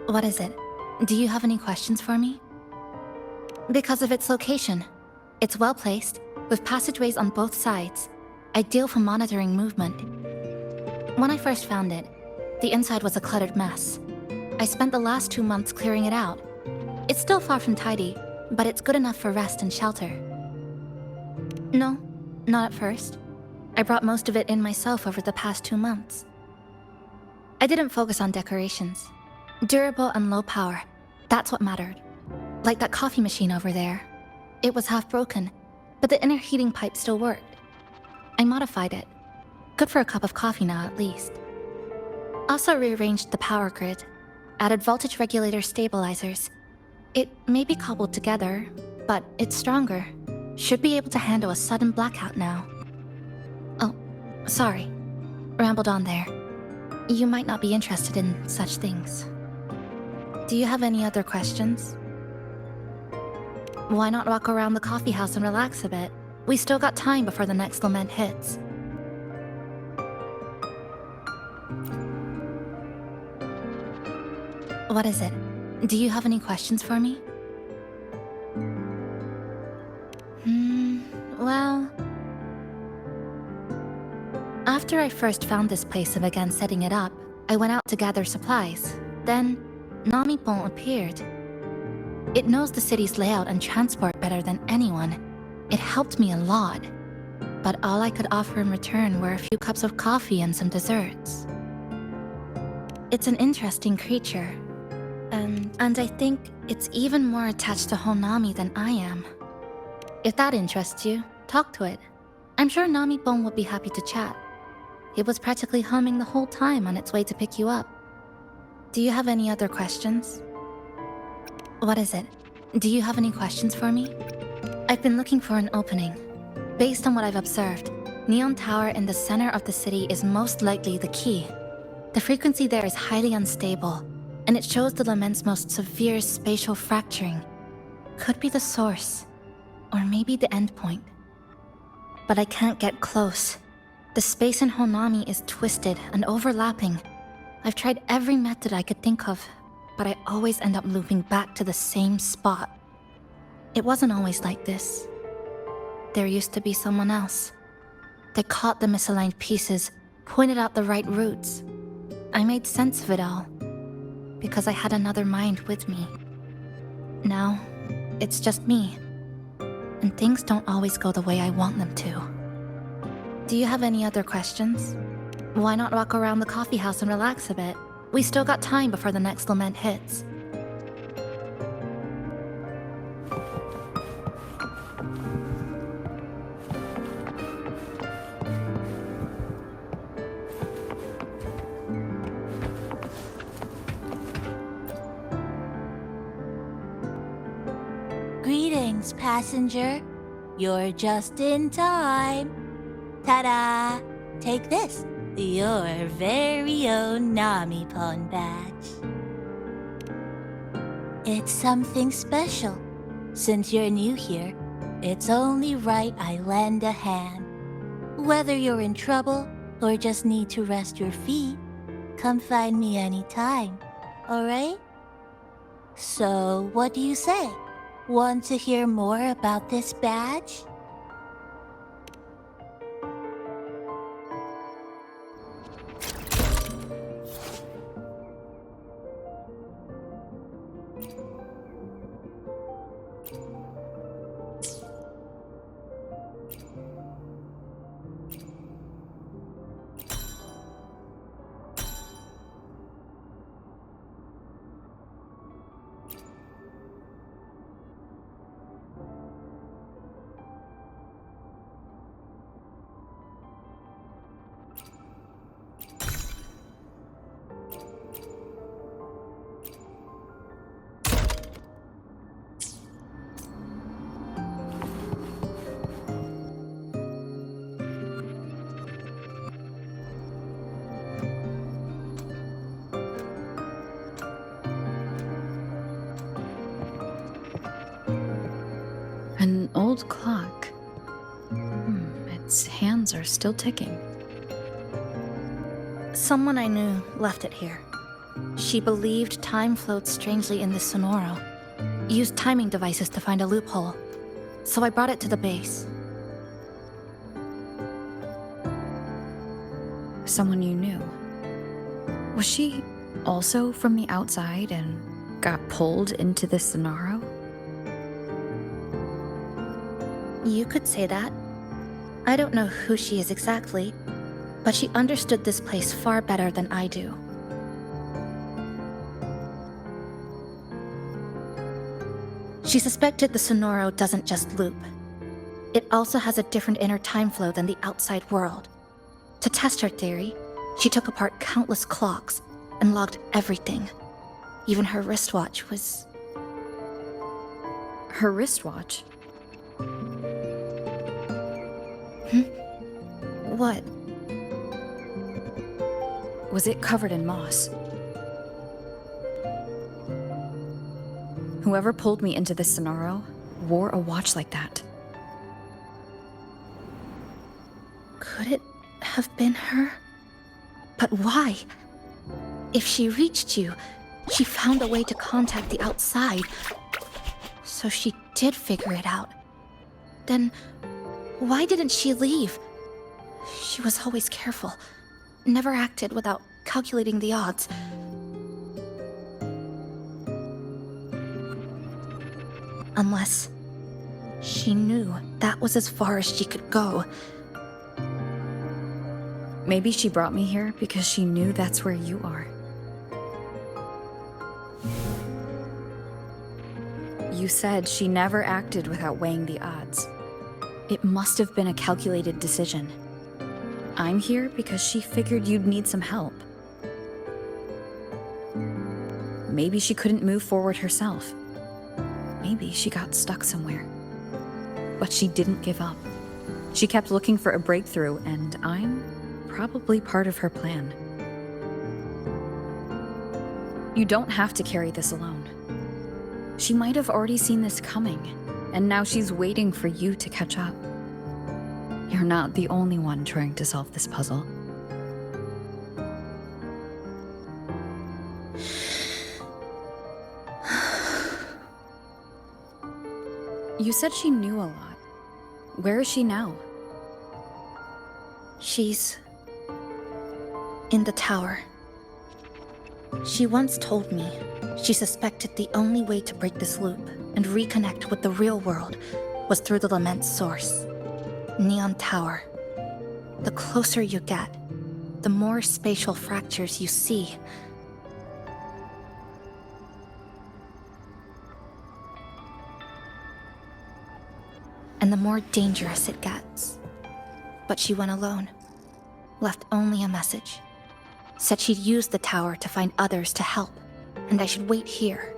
What is it? Do you have any questions for me? Because of its location. It's well placed, with passageways on both sides, ideal for monitoring movement. When I first found it, the inside was a cluttered mess. I spent the last 2 months clearing it out. It's still far from tidy, but it's good enough for rest and shelter. No, not at first. I brought most of it in myself over the past 2 months. I didn't focus on decorations. Durable and low power, that's what mattered. Like that coffee machine over there. It was half broken, but the inner heating pipe still worked. I modified it. Good for a cup of coffee now, at least. Also rearranged the power grid, added voltage regulator stabilizers. It may be cobbled together, but it's stronger. Should be able to handle a sudden blackout now. Oh, sorry. Rambled on there. You might not be interested in such things. Do you have any other questions? Why not walk around the coffee house and relax a bit? We still got time before the next lament hits. What is it? Do you have any questions for me? Well... After I first found this place and began setting it up, I went out to gather supplies. Then, Namipon appeared. It knows the city's layout and transport better than anyone. It helped me a lot. But all I could offer in return were a few cups of coffee and some desserts. It's an interesting creature. And I think it's even more attached to Honami than I am. If that interests you, talk to it. I'm sure Namipon would be happy to chat. It was practically humming the whole time on its way to pick you up. Do you have any other questions? What is it? Do you have any questions for me? I've been looking for an opening. Based on what I've observed, Neon Tower in the center of the city is most likely the key. The frequency there is highly unstable, and it shows the lament's most severe spatial fracturing. Could be the source, or maybe the endpoint. But I can't get close. The space in Honami is twisted and overlapping. I've tried every method I could think of, but I always end up looping back to the same spot. It wasn't always like this. There used to be someone else. They caught the misaligned pieces, pointed out the right routes. I made sense of it all, because I had another mind with me. Now, it's just me, and things don't always go the way I want them to. Do you have any other questions? Why not walk around the coffee house and relax a bit? We still got time before the next lament hits. Greetings, passenger. You're just in time. Ta-da! Take this, your very own Namipon badge. It's something special. Since you're new here, it's only right I lend a hand. Whether you're in trouble or just need to rest your feet, come find me anytime, alright? So, what do you say? Want to hear more about this badge? An old clock. Its hands are still ticking. Someone I knew left it here. She believed time flowed strangely in the Sonoro. Used timing devices to find a loophole. So I brought it to the base. Someone you knew. Was she also from the outside and got pulled into the Sonaro? You could say that. I don't know who she is exactly, but she understood this place far better than I do. She suspected the Sonoro doesn't just loop. It also has a different inner time flow than the outside world. To test her theory, she took apart countless clocks and logged everything. Even her wristwatch was... Her wristwatch? What? Was it covered in moss? Whoever pulled me into this Sonaro wore a watch like that. Could it have been her? But why? If she reached you, she found a way to contact the outside. So she did figure it out. Then, why didn't she leave? She was always careful, never acted without calculating the odds. Unless she knew that was as far as she could go. Maybe she brought me here because she knew that's where you are. You said she never acted without weighing the odds. It must have been a calculated decision. I'm here because she figured you'd need some help. Maybe she couldn't move forward herself. Maybe she got stuck somewhere. But she didn't give up. She kept looking for a breakthrough, and I'm probably part of her plan. You don't have to carry this alone. She might have already seen this coming, and now she's waiting for you to catch up. You're not the only one trying to solve this puzzle. You said she knew a lot. Where is she now? She's in the tower. She once told me she suspected the only way to break this loop and reconnect with the real world was through the Lament's source, Neon Tower. The closer you get, the more spatial fractures you see. And the more dangerous it gets. But she went alone, left only a message. Said she'd use the tower to find others to help, and I should wait here.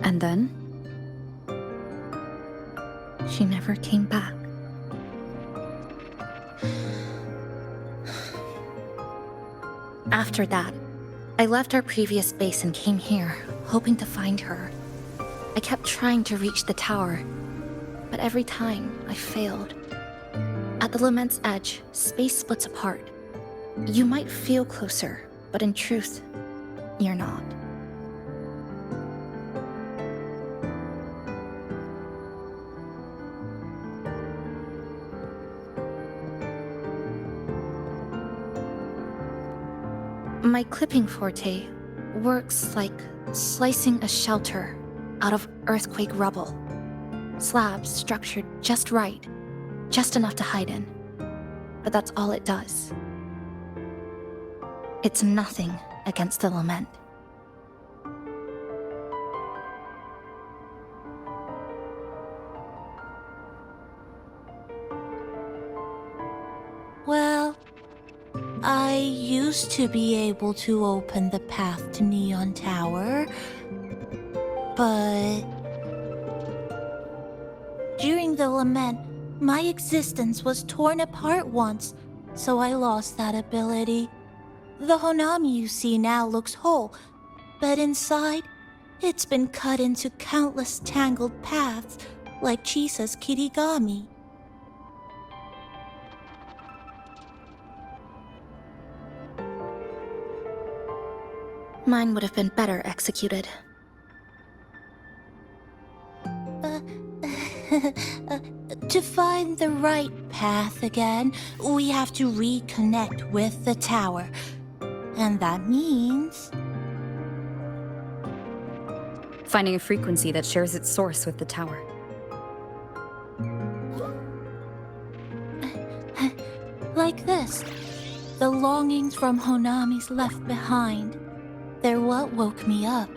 And then? She never came back. After that, I left our previous base and came here, hoping to find her. I kept trying to reach the tower, but every time I failed. At the Lament's edge, space splits apart. You might feel closer, but in truth, you're not. My clipping forte works like slicing a shelter out of earthquake rubble. Slabs structured just right, just enough to hide in. But that's all it does. It's nothing against the Lament. Well, I used to be able to open the path to Neon Tower, but during the Lament, my existence was torn apart once, so I lost that ability. The Honami you see now looks whole, but inside, It's been cut into countless tangled paths, like Chisa's kirigami. Mine would have been better executed. To find the right path again, we have to reconnect with the tower. And that means... Finding a frequency that shares its source with the tower. like this. The longings from Honami's left behind. They're what woke me up,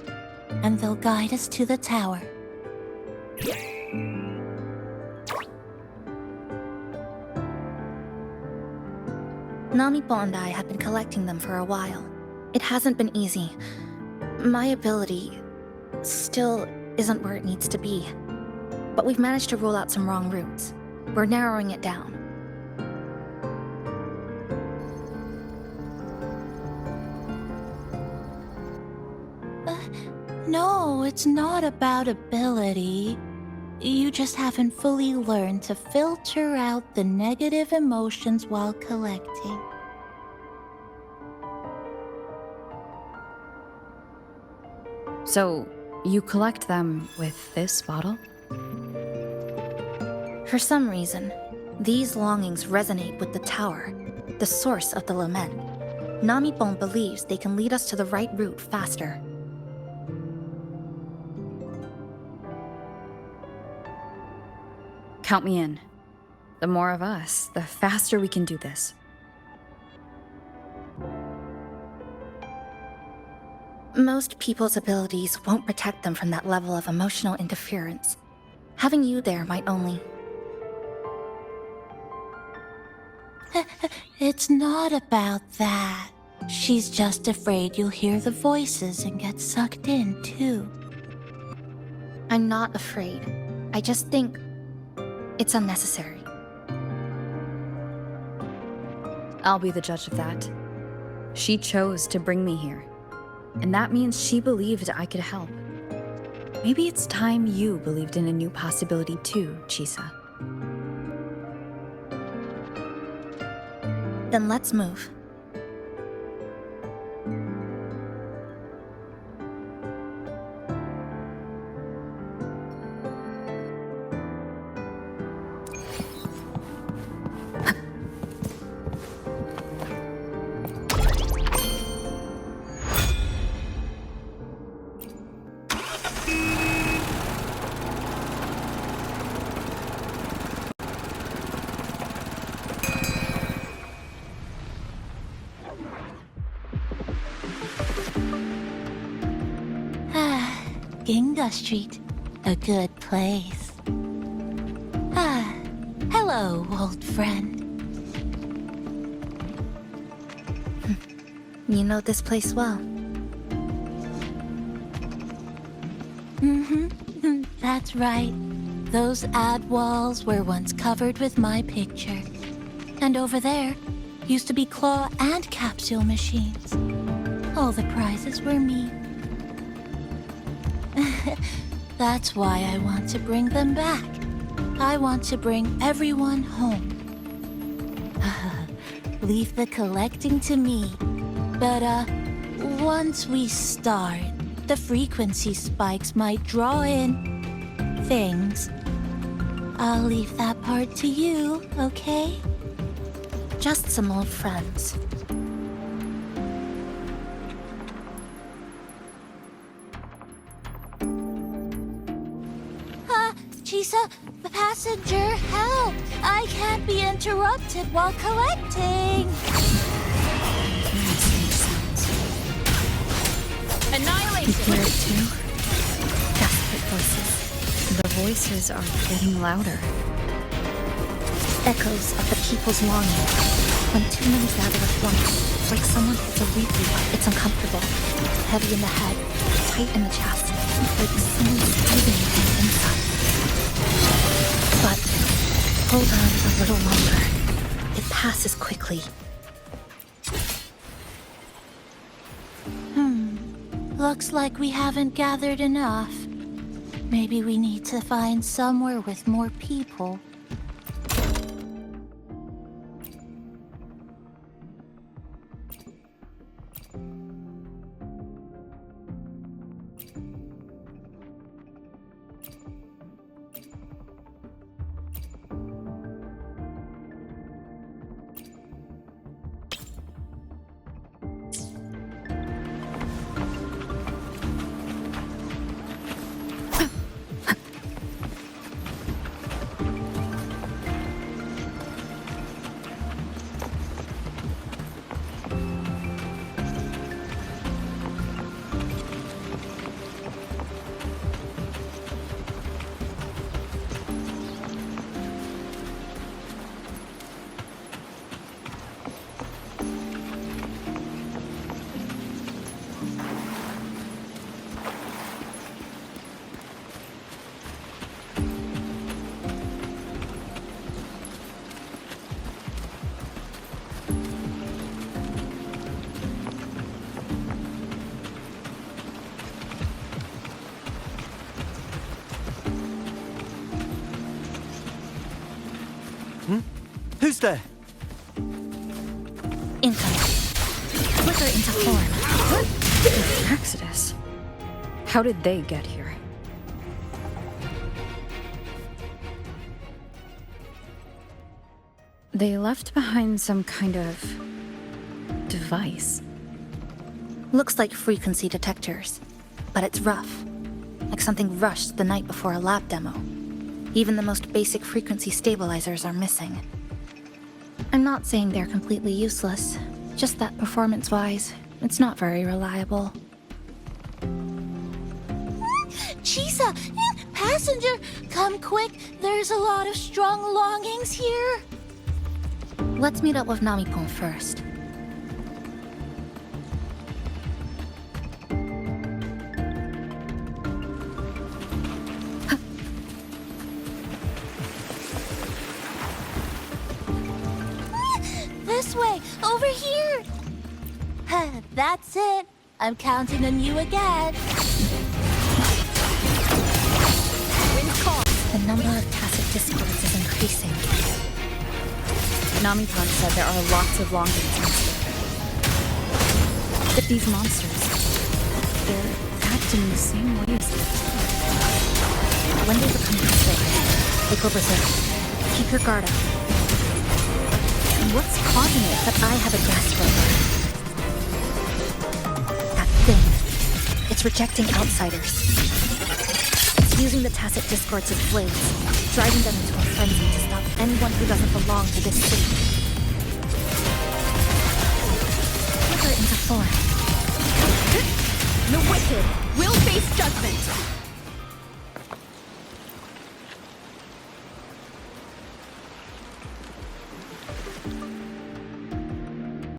and they'll guide us to the tower. Namipo and I have been collecting them for a while. It hasn't been easy. My ability still isn't where it needs to be. But we've managed to rule out some wrong routes. We're narrowing it down. No, it's not about ability. You just haven't fully learned to filter out the negative emotions while collecting. So, you collect them with this bottle? For some reason, these longings resonate with the tower, the source of the lament. Namipon believes they can lead us to the right route faster. Count me in. The more of us, the faster we can do this. Most people's abilities won't protect them from that level of emotional interference. Having you there might only... It's not about that. She's just afraid you'll hear the voices and get sucked in, too. I'm not afraid. I just think it's unnecessary. I'll be the judge of that. She chose to bring me here, and that means she believed I could help. Maybe it's time you believed in a new possibility too, Chisa. Then let's move. Ginga Street, a good place. Hello, old friend. You know this place well. That's right. Those ad walls were once covered with my picture. And over there used to be claw and capsule machines. All the prizes were me. That's why I want to bring them back. I want to bring everyone home. Leave the collecting to me. But, once we start, the frequency spikes might draw in things. I'll leave that part to you, okay? Just some old friends. Chisa, the passenger, help! I can't be interrupted while collecting! Annihilation! You hear it too? Desperate voices. The voices are getting louder. Echoes of the people's longing. When too many gather at once, like someone hits a replay, it's uncomfortable. Heavy in the head, tight in the chest, like someone's breathing from the inside. But hold on a little longer. It passes quickly. Looks like we haven't gathered enough. Maybe we need to find somewhere with more people. Who's there? Incoming. Flicker into form. What? Exodus. How did they get here? They left behind some kind of device. Looks like frequency detectors, but it's rough. Like something rushed the night before a lab demo. Even the most basic frequency stabilizers are missing. I'm not saying they're completely useless, just that performance-wise, it's not very reliable. Chisa! Passenger! Come quick! There's a lot of strong longings here! Let's meet up with Namipon first. This way! Over here! That's it! I'm counting on you again! The number of tacit discords is increasing. Namipon said there are lots of longings monsters. But these monsters, they're acting the same way as When they become crystallized, they go berserk. Keep your guard up. what's causing it? But I have a guess for her. That thing. It's rejecting outsiders. It's using the tacit discords as blades, driving them into a frenzy to stop anyone who doesn't belong to this city. Flicker into form. The wicked will face judgment.